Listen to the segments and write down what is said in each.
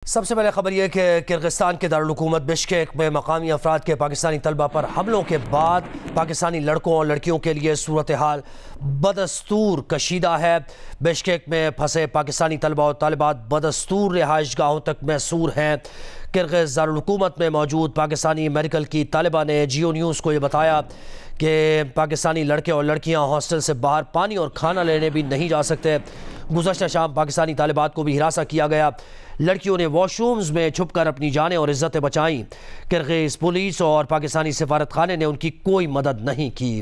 सबसे पहले खबर यह कि किर्गिस्तान के दारुल हुकूमत बिश्केक में मकामी अफराद के पाकिस्तानी तलबा पर हमलों के बाद पाकिस्तानी लड़कों और लड़कियों के लिए सूरत हाल बदस्तूर कशीदा है। बिश्केक में फंसे पाकिस्तानी तलबा और तालिबात बदस्तूर रिहाइश गाहों तक मैसूर हैं। किर्गिज़ दारुल हुकूमत में मौजूद पाकिस्तानी मेडिकल की तालिबा ने जियो न्यूज़ को ये बताया कि पाकिस्तानी लड़के और लड़कियां हॉस्टल से बाहर पानी और खाना लेने भी नहीं जा सकते। गुज़श्ता शाम पाकिस्तानी तालिबात को भी हिरासा किया गया। लड़कियों ने वॉशरूम्स में छुपकर अपनी जानें और इज्जतें बचाईं। किर्गिज़ पुलिस और पाकिस्तानी सिफारत खाने ने उनकी कोई मदद नहीं की।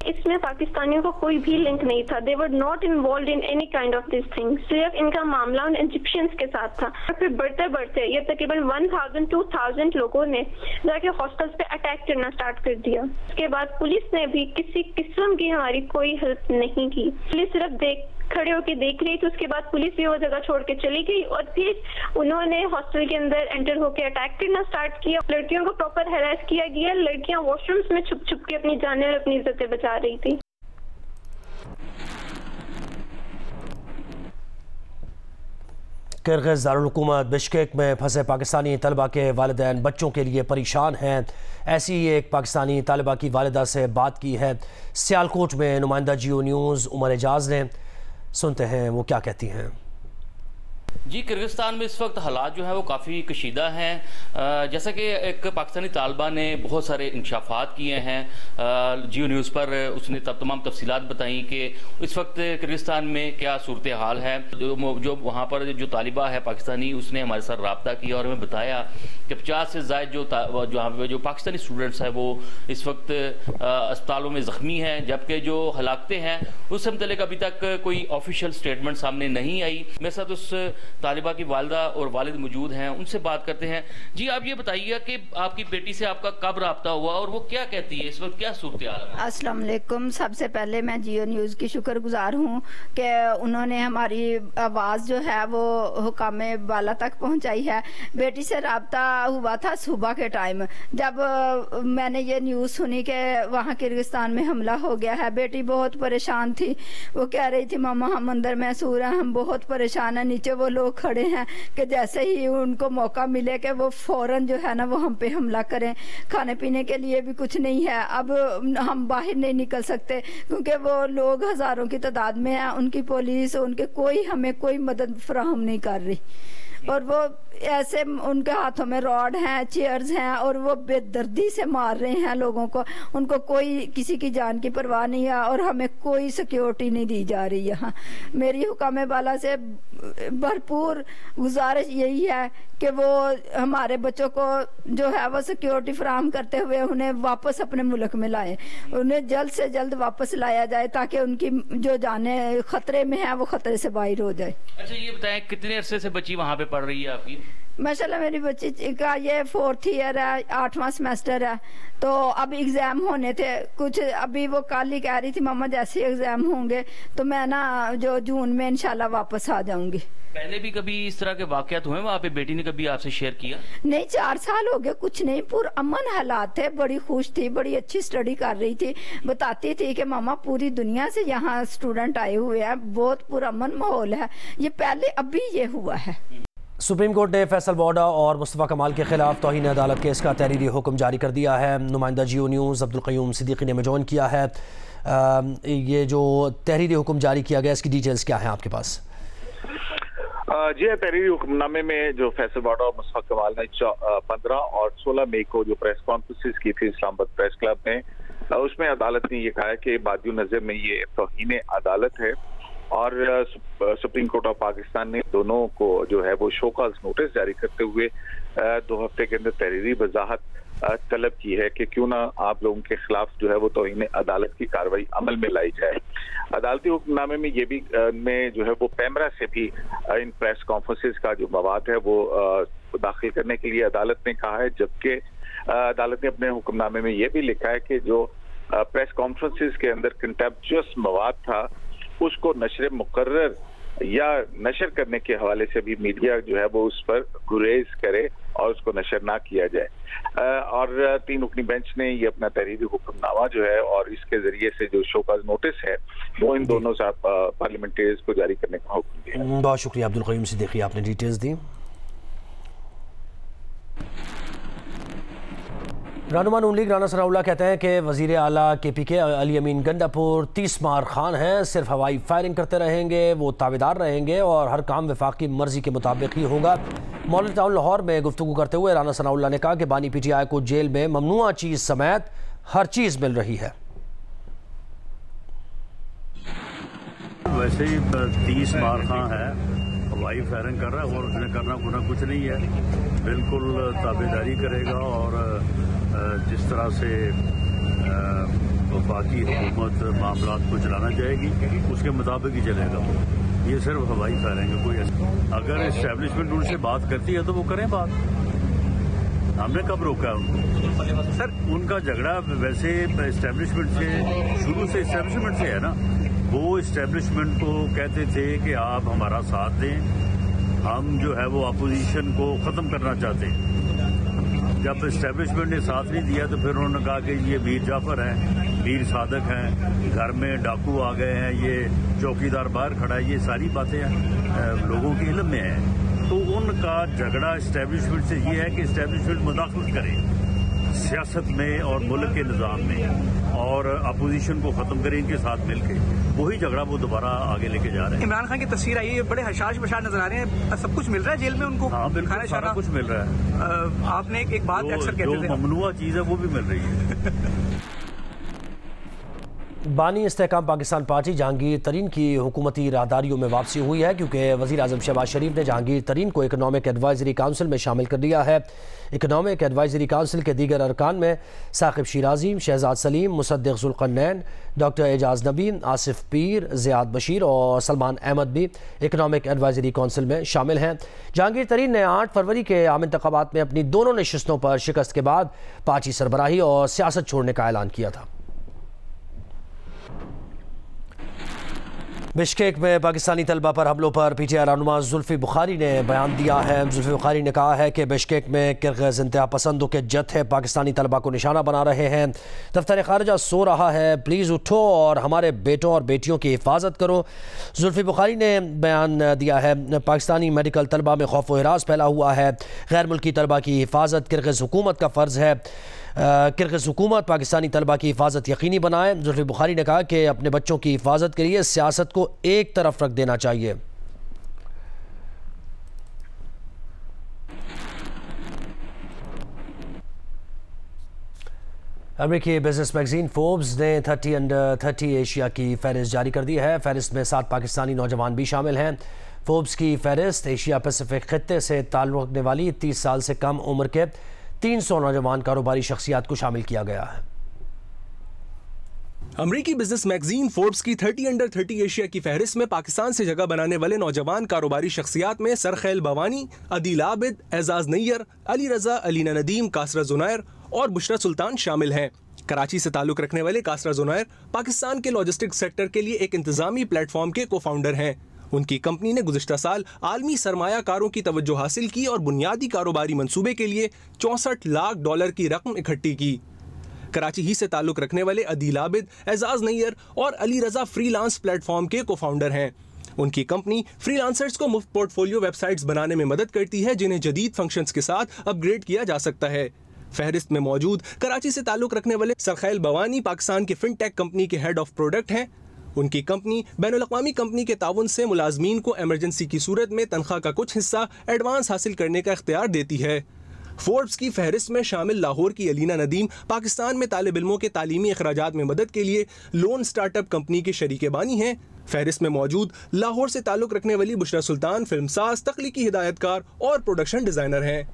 इसमें पाकिस्तानियों को कोई भी लिंक नहीं था। They were not involve in any kind of this thing. सिर्फ इनका मामला उन इजिप्शियंस के साथ था। और फिर बढ़ते बढ़ते ये तकरीबन 1000-2000 लोगों ने जाके हॉस्टल्स पे अटैक करना स्टार्ट कर दिया। उसके बाद पुलिस ने भी किसी किस्म की हमारी कोई हेल्प नहीं की। पुलिस सिर्फ खड़े होकर देख रही थी। उसके बाद पुलिस भी वो जगह छोड़ के चली गई और फिर उन्होंने हॉस्टल के अंदर एंटर होकर अटैक करना स्टार्ट किया। लड़कियों को प्रॉपर हैरेस किया गया। लड़कियां वॉशरूम्स में छुप छुप के अपनी जानें और अपनी इज्जतें बचा रही थी। किर्गिज़ दारुल हुकूमत बिश्केक में फंसे पाकिस्तानी तलबा के वालिदैन बच्चों के लिए परेशान हैं। ऐसी ही एक पाकिस्तानी तालिबा की वालिदा से बात की है सियालकोट में नुमाइंदा जियो न्यूज़ उमर एजाज ने। सुनते हैं वो क्या कहती हैं। जी, किर्गिस्तान में इस वक्त हालात जो है वो काफ़ी कशीदा हैं। जैसा कि एक पाकिस्तानी तालिबा ने बहुत सारे इंकशाफात किए हैं जियो न्यूज़ पर, उसने तमाम तफसीलात बताई कि इस वक्त किर्गिस्तान में क्या सूरत हाल है। जो वहाँ पर जो तालिबा है पाकिस्तानी, उसने हमारे साथ रब्ता किया और हमें बताया कि 50 से ज़ायद जो पाकिस्तानी स्टूडेंट्स हैं वो इस वक्त अस्पतालों में ज़ख्मी हैं, जबकि जो हलाकतें हैं उससे मतलब अभी तक कोई ऑफिशियल स्टेटमेंट सामने नहीं आई। मेरे साथ उस तालिबा की वालिदा और वालिद मौजूद हैं, उनसे बात करते हैं। जी, आप ये बताइए कि आपकी बेटी से आपका कब रब्ता हुआ और वो क्या कहती है, इस वक्त क्या सूरत हाल है? अस्सलाम वालेकुम। सबसे पहले मैं जियो न्यूज़ की शुक्रगुजार हूँ कि उन्होंने हमारी आवाज़ जो है वो हुकामे वाला तक पहुँचाई है। बेटी से रब्ता हुआ था सुबह के टाइम, जब मैंने ये न्यूज़ सुनी कि वहाँ किर्गिस्तान में हमला हो गया है। बेटी बहुत परेशान थी। वो कह रही थी मामा हम अंदर मैसूर हैं, हम बहुत परेशान हैं। नीचे वो लोग खड़े हैं कि जैसे ही उनको मौका मिले कि वो फौरन जो है ना वो हम पे हमला करें। खाने पीने के लिए भी कुछ नहीं है। अब हम बाहर नहीं निकल सकते क्योंकि वो लोग हज़ारों की तादाद में हैं। उनकी पुलिस उनके कोई हमें कोई मदद फराहम नहीं कर रही और वो ऐसे उनके हाथों में रॉड हैं, चेयर्स हैं और वो बेदर्दी से मार रहे हैं लोगों को। उनको कोई किसी की जान की परवाह नहीं है और हमें कोई सिक्योरिटी नहीं दी जा रही यहाँ। मेरी हुकामे वाला से भरपूर गुजारिश यही है कि वो हमारे बच्चों को जो है वो सिक्योरिटी फराहम करते हुए उन्हें वापस अपने मुल्क में लाए। उन्हें जल्द से जल्द वापस लाया जाए ताकि उनकी जो जानें खतरे में है वो खतरे से बाहर हो जाए। अच्छा, ये बताएं कितने अरसे से बच्ची वहाँ पे पढ़ रही है आपकी? माशाल्लाह मेरी बच्ची का ये 4th ईयर है, 8वां सेमेस्टर है। तो अब एग्ज़ाम होने थे कुछ, अभी वो कल ही कह रही थी मामा जैसे एग्ज़ाम होंगे तो मैं ना जो जून में इंशाल्लाह वापस आ जाऊंगी। पहले भी कभी इस तरह के वाक़यात हुए वहाँ पे? बेटी ने कभी आपसे शेयर किया? नहीं, 4 साल हो गए, कुछ नहीं, पूरा अमन हालात थे। बड़ी खुश थी, बड़ी अच्छी स्टडी कर रही थी। बताती थी कि मामा पूरी दुनिया से यहाँ स्टूडेंट आए हुए हैं, बहुत पुरअमन माहौल है। ये पहले अभी ये हुआ है। सुप्रीम कोर्ट ने फैसल बॉडा और मुस्तफ़ा कमाल के खिलाफ तौहीन अदालत केस का तहरीरी हुक्म जारी कर दिया है। नुमाइंदा जियो न्यूज़ अब्दुल क़य्यूम सिद्दीकी ने ज्वाइन किया है। ये जो तहरीरी हुक्म जारी किया गया इसकी डिटेल्स क्या है आपके पास? जी, तहरीरी हुक्मनामे में जो फैसल बॉडा और मुस्तफ़ा कमाल ने 15 और 16 मई को जो प्रेस कॉन्फ्रेंस की थी इस्लामाबाद प्रेस क्लब में, उसमें अदालत ने ये कहा है कि बादियो नज़र में ये तौहीन अदालत है और सुप्रीम कोर्ट ऑफ पाकिस्तान ने दोनों को जो है वो शोकॉज नोटिस जारी करते हुए 2 हफ्ते के अंदर तहरीरी वजाहत तलब की है कि क्यों ना आप लोगों के खिलाफ जो है वो तौहीन अदालत की कार्रवाई अमल में लाई जाए। अदालती हुक्मनामे में ये भी में जो है वो पैमरा से भी इन प्रेस कॉन्फ्रेंसेस का जो मवाद है वो दाखिल करने के लिए अदालत ने कहा है, जबकि अदालत ने अपने हुक्मनामे में ये भी लिखा है कि जो प्रेस कॉन्फ्रेंसेस के अंदर कंटेम्पचुअस मवाद था उसको नशर मुकर्रर या नशर करने के हवाले से भी मीडिया जो है वो उस पर गुरेज करे और उसको नशर ना किया जाए। और 3 रुकनी बेंच ने ये अपना तहरीरी हुक्मनामा जो है और इसके जरिए से जो शोकाज नोटिस है वो इन दोनों पार्लियामेंटेरियंस को जारी करने का हुक्म दिया। बहुत शुक्रिया अब्दुल क़य्यूम सिद्दीकी, आपने डिटेल्स दी। रहनुमा नून लीग राना सनाउल्लाह कहते हैं कि वज़ीर आला KPK अली अमीन गंडापुर 30 मार खान हैं, सिर्फ हवाई फायरिंग करते रहेंगे, वो ताबेदार रहेंगे और हर काम वफाकी मर्जी के मुताबिक ही होगा। मॉडल टाउन लाहौर में गुफ्तगू करते हुए राना सनाउल्लाह ने कहा कि बानी PTI को जेल में ममनुआ चीज़ समेत हर चीज़ मिल रही है। वैसे ही 30 मार खां है, हवाई फायरिंग कर रहा है और उसने करना कुछ नहीं है, बिल्कुल ताबेदारी करेगा और जिस तरह से वफाकी हुकूमत मामला को चलाना चाहेगी उसके मुताबिक ही चलेगा। ये सिर्फ हवाई फायरिंग है, कोई ऐसा। अगर इस्टेब्लिशमेंट उनसे बात करती है तो वो करें बात, हमने कब रोका है उनको? सर उनका झगड़ा वैसे इस्टेब्लिशमेंट से, शुरू से इस्टेब्लिशमेंट से है ना। वो इस्टेब्लिशमेंट को कहते थे कि आप हमारा साथ दें, हम जो है वो अपोजिशन को ख़त्म करना चाहते हैं। जब इस्टेब्लिशमेंट ने साथ नहीं दिया तो फिर उन्होंने कहा कि ये मीर जाफर हैं, मीर सादक हैं, घर में डाकू आ गए हैं, ये चौकीदार बाहर खड़ा है, ये सारी बातें लोगों के इल्म में हैं। तो उनका झगड़ा इस्टेब्लिशमेंट से ये है कि इस्टेब्लिशमेंट मुदाखलत करे सियासत में और मुल्क के निज़ाम में और अपोजिशन को ख़त्म करे इनके साथ मिलकर। वही झगड़ा वो दोबारा आगे लेके जा रहे हैं। इमरान खान की तस्वीर आई है, बड़े हशाश बशाश नजर आ रहे हैं, सब कुछ मिल रहा है जेल में उनको? हाँ बिल्कुल, सारा कुछ मिल रहा है। आपने एक बात अक्सर कहते थे, जो ममनुआ चीज़ है वो भी मिल रही है। बानी इस्तेहकाम पाकिस्तान पार्टी जहांगीर तरीन की हुकूमती राहदारियों में वापसी हुई है क्योंकि वज़ीर आज़म शहबाज शरीफ ने जहांगीर तरीन को इकनॉमिक एडवाइजरी काउंसिल में शामिल कर लिया है। इकनॉमिक एडवाइजरी काउंसिल के दीगर अरकान में साकिब शिराजी, शहजाद सलीम, मुसद्दिक ज़ुल्क़रनैन, डॉक्टर एजाज नबी, आसिफ पीर, ज़ियाद बशीर और सलमान अहमद भी इकनॉमिक एडवाइजरी काउंसिल में शामिल हैं। जहांगीर तरीन ने 8 फरवरी के आम इंतखाबात में अपनी दोनों नशिस्तों पर शिकस्त के बाद पार्टी सरबराही और सियासत छोड़ने का ऐलान किया था। बिश्केक में पाकिस्तानी तलबा पर हमलों पर PTI रहनुमा जुल्फी बुखारी ने बयान दिया है। जुल्फी बुखारी ने कहा है कि बिश्केक में किर्गिज़ इंतहा पसंदों के जत्थे पाकिस्तानी तलबा को निशाना बना रहे हैं। दफ्तर खारजा सो रहा है, प्लीज़ उठो और हमारे बेटों और बेटियों की हिफाजत करो। जुल्फी बुखारी ने बयान दिया है पाकिस्तानी मेडिकल तलबा में खौफ व हिरास फैला हुआ है, गैर मुल्की तलबा की हिफाजत किर्गिज़ हुकूमत का फ़र्ज़ है। किर्गिज़ हुकूमत पाकिस्तानी तलबा की हिफाजत यकीनी बनाए। जुल्फी बुखारी ने कहा कि अपने बच्चों की हिफाजत के लिए सियासत को एक तरफ रख देना चाहिए। अमेरिकी बिजनेस मैगजीन फोर्ब्स ने 30 अंडर 30 एशिया की फहरिस्त जारी कर दी है। फहरिस्त में 7 पाकिस्तानी नौजवान भी शामिल हैं। फोर्ब्स की फहरिस्त एशिया पैसिफिक खित्ते से ताल्लुक़ रखने वाली 30 साल से कम उम्र के 300 नौजवान कारोबारी शख्सियात को शामिल किया गया है। अमेरिकी बिजनेस मैगजीन फोर्ब्स की 30 अंडर 30 एशिया की फहरिस्त में पाकिस्तान से जगह बनाने वाले नौजवान कारोबारी शख्सियात में सरखैल बवानी, अदील आबिद, एजाज नैयर, अली रजा, अलीना नदीम, कासरा जुनैर और बुशरा सुल्तान शामिल हैं। कराची से ताल्लुक रखने वाले कासरा जुनैर पाकिस्तान के लॉजिस्टिक्स सेक्टर के लिए एक इंतजामी प्लेटफॉर्म के को फाउंडर हैं। उनकी कंपनी ने गुज़िश्ता साल आलमी सरमायाकारों की तवज्जो हासिल की और बुनियादी कारोबारी मंसूबे के लिए $64 लाख की रकम इकट्ठी की। कराची ही से ताल्लुक रखने वाले अदील आबिद, एजाज नैयर और अली रजा फ्रीलांस प्लेटफॉर्म के को फाउंडर हैं। उनकी कंपनी फ्रीलांसर्स को मुफ्त पोर्टफोलियो वेबसाइट्स बनाने में मदद करती है जिन्हें जदीद फंक्शंस के साथ अपग्रेड किया जा सकता है। फहरिस्त में मौजूद कराची से ताल्लुक रखने वाले सरखैल बवानी पाकिस्तान की फिनटेक कंपनी के हेड ऑफ प्रोडक्ट हैं। उनकी कंपनी बैनुल-अक़वामी कंपनी के ताउन से मुलाजमीन को इमरजेंसी की सूरत में तनख्वाह का कुछ हिस्सा एडवांस हासिल करने का इख्तियार देती है। फोर्ब्स की फहरिस्त में शामिल लाहौर की अलीना नदीम पाकिस्तान में तालिब इल्मों के तालीमी अखराजात में मदद के लिए लोन स्टार्टअप कंपनी के शरीके बानी हैं। फहरिस्त में मौजूद लाहौर से ताल्लुक रखने वाली बुशरा सुल्तान फिल्मसाज, तख्लीकी हिदायतकार और प्रोडक्शन डिज़ाइनर हैं।